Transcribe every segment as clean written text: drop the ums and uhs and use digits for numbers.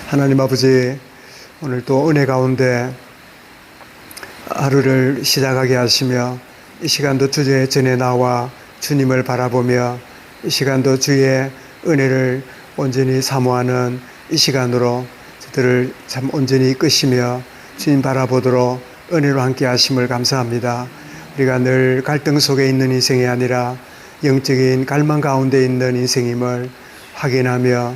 하나님 아버지, 오늘 또 은혜 가운데 하루를 시작하게 하시며 이 시간도 주의 전에 나와 주님을 바라보며 이 시간도 주의 은혜를 온전히 사모하는 이 시간으로 저들을 참 온전히 이끄시며 주님 바라보도록 은혜로 함께 하심을 감사합니다. 우리가 늘 갈등 속에 있는 인생이 아니라 영적인 갈망 가운데 있는 인생임을 확인하며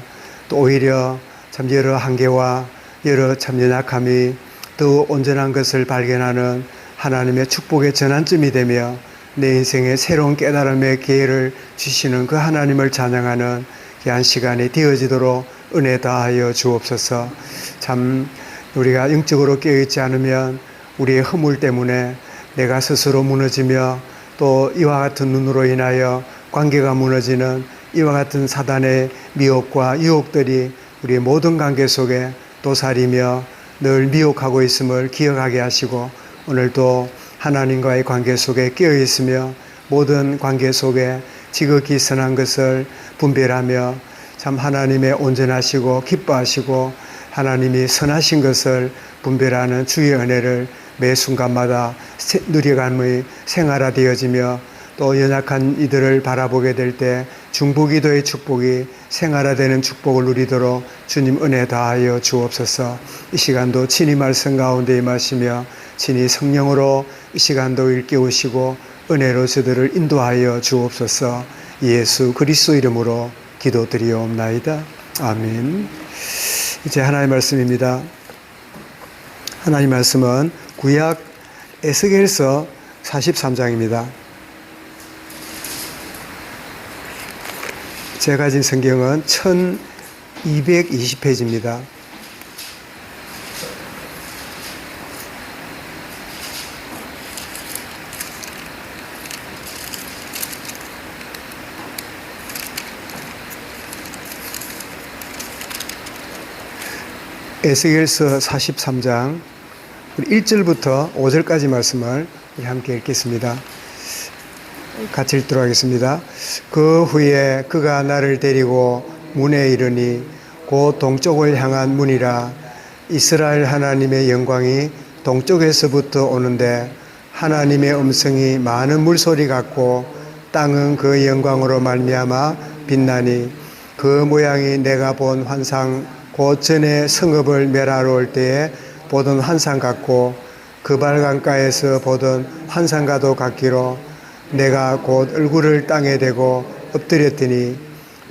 또 오히려 참 여러 한계와 여러 참 연약함이 더 온전한 것을 발견하는 하나님의 축복의 전환점이 되며 내 인생에 새로운 깨달음의 기회를 주시는 그 하나님을 찬양하는 귀한 시간이 되어지도록 은혜 다하여 주옵소서. 참 우리가 영적으로 깨어있지 않으면 우리의 허물 때문에 내가 스스로 무너지며 또 이와 같은 눈으로 인하여 관계가 무너지는 이와 같은 사단의 미혹과 유혹들이 우리의 모든 관계 속에 도사리며 늘 미혹하고 있음을 기억하게 하시고 오늘도 하나님과의 관계 속에 깨어 있으며 모든 관계 속에 지극히 선한 것을 분별하며 참 하나님의 온전하시고 기뻐하시고 하나님이 선하신 것을 분별하는 주의 은혜를 매 순간마다 누려감의 생활화 되어지며 또 연약한 이들을 바라보게 될 때 중보기도의 축복이 생활화되는 축복을 누리도록 주님 은혜 다하여 주옵소서. 이 시간도 친히 말씀 가운데 임하시며 친히 성령으로 이 시간도 일깨우시고 은혜로 저들을 인도하여 주옵소서. 예수 그리스도 이름으로 기도드리옵나이다. 아멘. 이제 하나님의 말씀입니다. 하나님의 말씀은 구약 에스겔서 43장입니다. 제가 가진 성경은 1220페이지입니다. 에스겔서 43장 1절부터 5절까지 말씀을 함께 읽겠습니다. 같이 읽도록 하겠습니다. 그 후에 그가 나를 데리고 문에 이르니 곧 동쪽을 향한 문이라. 이스라엘 하나님의 영광이 동쪽에서부터 오는데 하나님의 음성이 많은 물소리 같고 땅은 그 영광으로 말미암아 빛나니 그 모양이 내가 본 환상 곧 전에 성읍을 멸하러 올 때에 보던 환상 같고 그발 강가에서 보던 환상과도 같기로 내가 곧 얼굴을 땅에 대고 엎드렸더니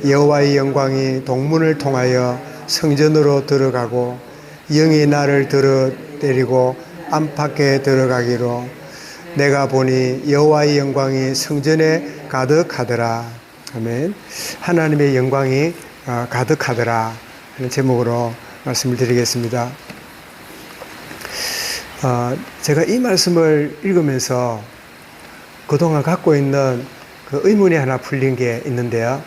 여호와의 영광이 동문을 통하여 성전으로 들어가고 영이 나를 들어 데리고 안팎에 들어가기로 내가 보니 여호와의 영광이 성전에 가득하더라. 아멘. 하나님의 영광이 가득하더라 하는 제목으로 말씀을 드리겠습니다. 제가 이 말씀을 읽으면서 그동안 갖고 있는 그 의문이 하나 풀린 게 있는데요.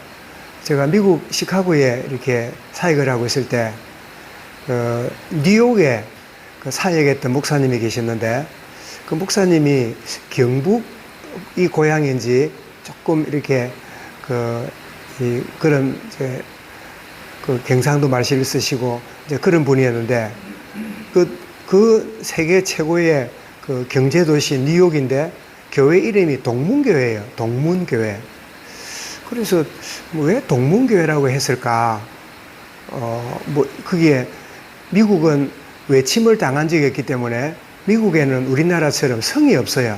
제가 미국 시카고에 이렇게 사역을 하고 있을 때, 뉴욕에 그 사역했던 목사님이 계셨는데, 그 목사님이 경북이 고향인지 조금 이렇게 그런 그 경상도 말씨를 쓰시고 이제 그런 분이었는데, 그 세계 최고의 그 경제도시 뉴욕인데, 교회 이름이 동문교회예요. 동문교회. 그래서 왜 동문교회라고 했을까? 그게 미국은 외침을 당한 적이 있기 때문에 미국에는 우리나라처럼 성이 없어요.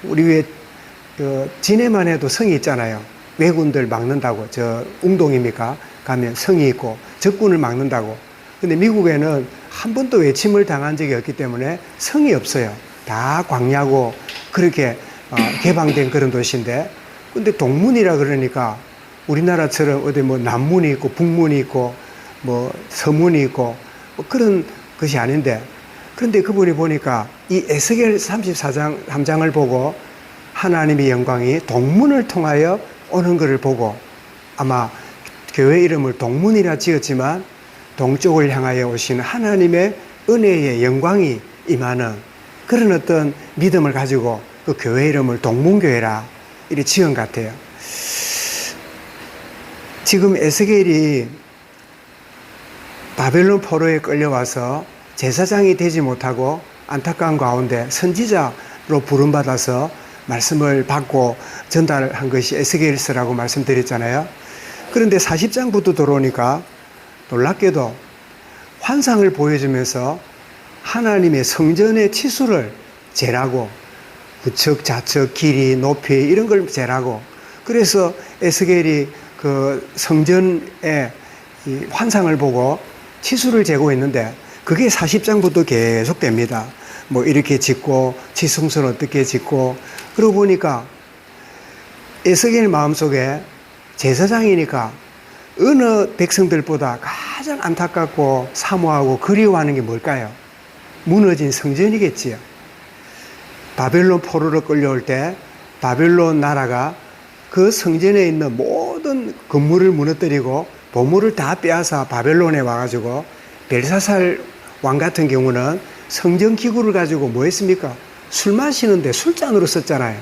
우리 왜 진해만 해도 성이 있잖아요. 왜군들 막는다고. 저 웅동입니까? 가면 성이 있고 적군을 막는다고. 근데 미국에는 한 번도 외침을 당한 적이 없기 때문에 성이 없어요. 다 광야고 그렇게 개방된 그런 도시인데, 근데 동문이라 그러니까 우리나라처럼 어디 뭐 남문이 있고 북문이 있고 뭐 서문이 있고 뭐 그런 것이 아닌데, 그런데 그분이 보니까 이 에스겔 34장 3장을 보고 하나님의 영광이 동문을 통하여 오는 것을 보고 아마 교회 이름을 동문이라 지었지만 동쪽을 향하여 오신 하나님의 은혜의 영광이 임하는 그런 어떤 믿음을 가지고 그 교회 이름을 동문교회라 이렇게 지은 것 같아요. 지금 에스겔이 바벨론 포로에 끌려와서 제사장이 되지 못하고 안타까운 가운데 선지자로 부름받아서 말씀을 받고 전달한 것이 에스겔서라고 말씀드렸잖아요. 그런데 40장부터 들어오니까 놀랍게도 환상을 보여주면서 하나님의 성전의 치수를 재라고, 우측, 좌측, 길이, 높이 이런 걸 재라고, 그래서 에스겔이 그 성전의 이 환상을 보고 치수를 재고 있는데 그게 40장부터 계속 됩니다. 뭐 이렇게 짓고 지성소는 어떻게 짓고, 그러고 보니까 에스겔 마음속에 제사장이니까 어느 백성들보다 가장 안타깝고 사모하고 그리워하는 게 뭘까요? 무너진 성전이겠지요. 바벨론 포로로 끌려올 때 바벨론 나라가 그 성전에 있는 모든 건물을 무너뜨리고 보물을 다 빼앗아 바벨론에 와가지고, 벨사살 왕 같은 경우는 성전 기구를 가지고 뭐 했습니까? 술 마시는데 술잔으로 썼잖아요.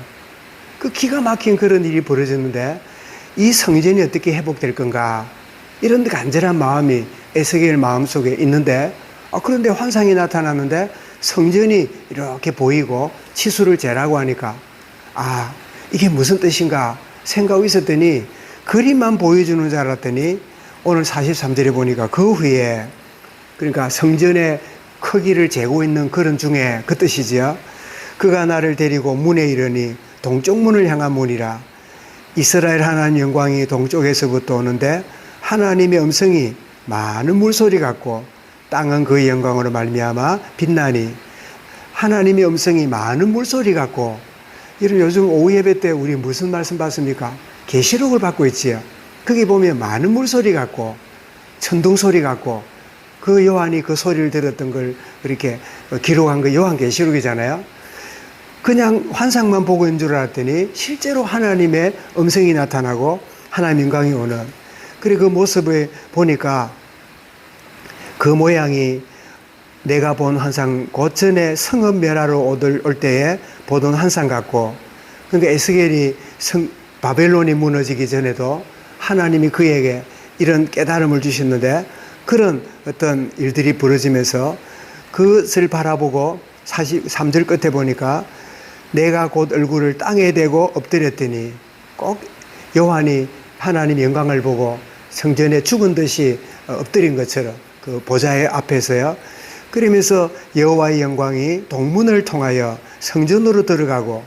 그 기가 막힌 그런 일이 벌어졌는데 이 성전이 어떻게 회복될 건가, 이런 간절한 마음이 에스겔 마음속에 있는데, 그런데 환상이 나타났는데 성전이 이렇게 보이고 치수를 재라고 하니까 이게 무슨 뜻인가 생각하고 있었더니 그림만 보여주는 줄 알았더니 오늘 43절에 보니까 그 후에, 그러니까 성전의 크기를 재고 있는 그런 중에 그 뜻이지요. 그가 나를 데리고 문에 이르니 동쪽 문을 향한 문이라. 이스라엘 하나님 영광이 동쪽에서부터 오는데 하나님의 음성이 많은 물소리 같고 땅은 그의 영광으로 말미암아 빛나니. 하나님의 음성이 많은 물소리 같고, 이런 요즘 오후 예배 때 우리 무슨 말씀 받습니까? 계시록을 받고 있지요. 거기 보면 많은 물소리 같고 천둥 소리 같고, 그 요한이 그 소리를 들었던 걸 이렇게 기록한 거 요한계시록이잖아요. 그냥 환상만 보고 있는 줄 알았더니 실제로 하나님의 음성이 나타나고 하나님 영광이 오는, 그리고 그 모습을 보니까 그 모양이 내가 본 환상 곧 전에 성읍 멸하러 올 때에 보던 환상 같고, 그러니까 에스겔이 바벨론이 무너지기 전에도 하나님이 그에게 이런 깨달음을 주셨는데, 그런 어떤 일들이 벌어지면서 그것을 바라보고 43절 끝에 보니까 내가 곧 얼굴을 땅에 대고 엎드렸더니, 꼭 요한이 하나님 영광을 보고 성전에 죽은 듯이 엎드린 것처럼 그 보좌의 앞에서요. 그러면서 여호와의 영광이 동문을 통하여 성전으로 들어가고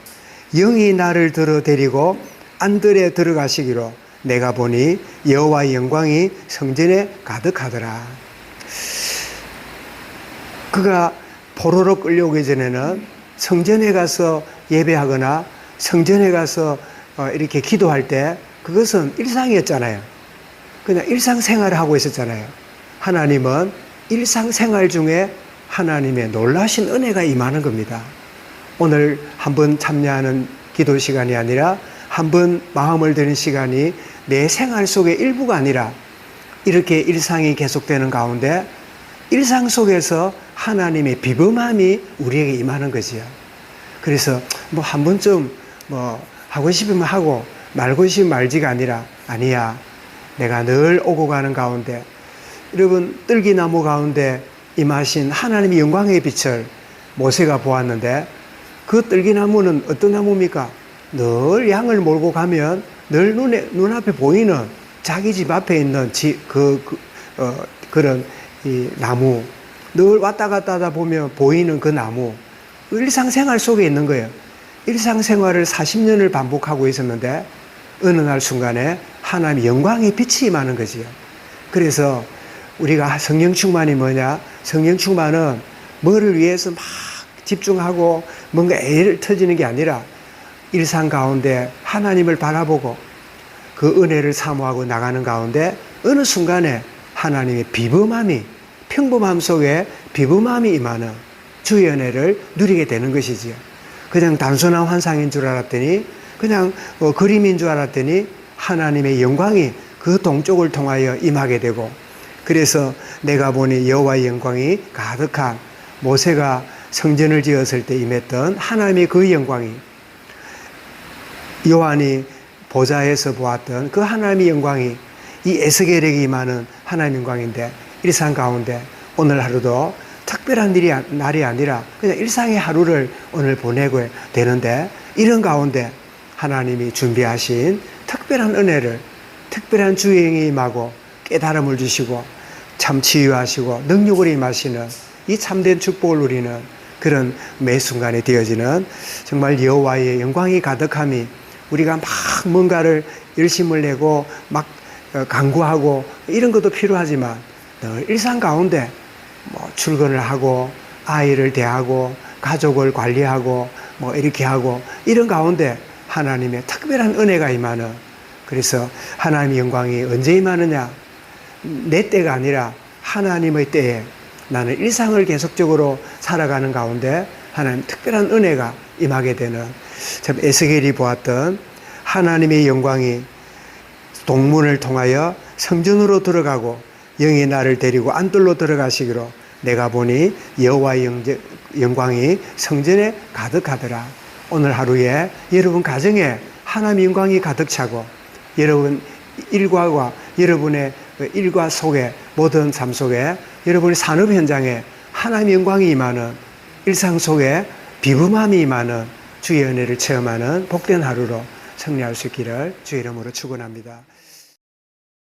영이 나를 들어 데리고 안들에 들어가시기로 내가 보니 여호와의 영광이 성전에 가득하더라. 그가 포로로 끌려오기 전에는 성전에 가서 예배하거나 성전에 가서 이렇게 기도할 때 그것은 일상이었잖아요. 그냥 일상생활을 하고 있었잖아요. 하나님은 일상생활 중에 하나님의 놀라신 은혜가 임하는 겁니다. 오늘 한번 참여하는 기도 시간이 아니라 한번 마음을 드는 시간이 내 생활 속의 일부가 아니라 이렇게 일상이 계속되는 가운데 일상 속에서 하나님의 비범함이 우리에게 임하는 거지요. 그래서 뭐 한 번쯤 뭐 하고 싶으면 하고 말고 싶으면 말지가 아니야. 내가 늘 오고 가는 가운데, 여러분 뜰기나무 가운데 임하신 하나님의 영광의 빛을 모세가 보았는데, 그 뜰기나무는 어떤 나무입니까? 늘 양을 몰고 가면 늘 눈앞에 보이는 자기 집 앞에 있는 그런 이 나무, 늘 왔다 갔다 하다 보면 보이는 그 나무, 일상생활 속에 있는 거예요. 일상생활을 40년을 반복하고 있었는데 어느 날 순간에 하나님의 영광의 빛이 임하는 거지요. 그래서 우리가 성령 충만이 뭐냐? 성령 충만은 뭐를 위해서 막 집중하고 뭔가 애를 터지는 게 아니라 일상 가운데 하나님을 바라보고 그 은혜를 사모하고 나가는 가운데 어느 순간에 하나님의 비범함이, 평범함 속에 비범함이 임하는 주의 은혜를 누리게 되는 것이지요. 그냥 단순한 환상인 줄 알았더니, 그냥 그림인 줄 알았더니 하나님의 영광이 그 동쪽을 통하여 임하게 되고, 그래서 내가 보니 여호와의 영광이 가득한, 모세가 성전을 지었을 때 임했던 하나님의 그 영광이, 요한이 보좌에서 보았던 그 하나님의 영광이 이 에스겔에게 임하는 하나님의 영광인데, 일상 가운데 오늘 하루도 특별한 날이 아니라 그냥 일상의 하루를 오늘 보내고 되는데, 이런 가운데 하나님이 준비하신 특별한 은혜를, 특별한 주행이 임하고 깨달음을 주시고 참 치유하시고 능력을 임하시는 이 참된 축복을 누리는 그런 매 순간에 되어지는 정말 여호와의 영광이 가득함이, 우리가 막 뭔가를 열심을 내고 막 강구하고 이런 것도 필요하지만 늘 일상 가운데 뭐 출근을 하고 아이를 대하고 가족을 관리하고 뭐 이렇게 하고 이런 가운데 하나님의 특별한 은혜가 임하는, 그래서 하나님의 영광이 언제 임하느냐, 내 때가 아니라 하나님의 때에 나는 일상을 계속적으로 살아가는 가운데 하나님 특별한 은혜가 임하게 되는, 참 에스겔이 보았던 하나님의 영광이 동문을 통하여 성전으로 들어가고 영이 나를 데리고 안뜰로 들어가시기로 내가 보니 여호와의 영광이 성전에 가득하더라. 오늘 하루에 여러분 가정에 하나님의 영광이 가득 차고, 여러분 일과와 여러분의 일과 속에, 모든 삶 속에, 여러분의 산업 현장에 하나님의 영광이 임하는, 일상 속에 비범함이 임하는 주의 은혜를 체험하는 복된 하루로 승리할 수 있기를 주의 이름으로 축원합니다.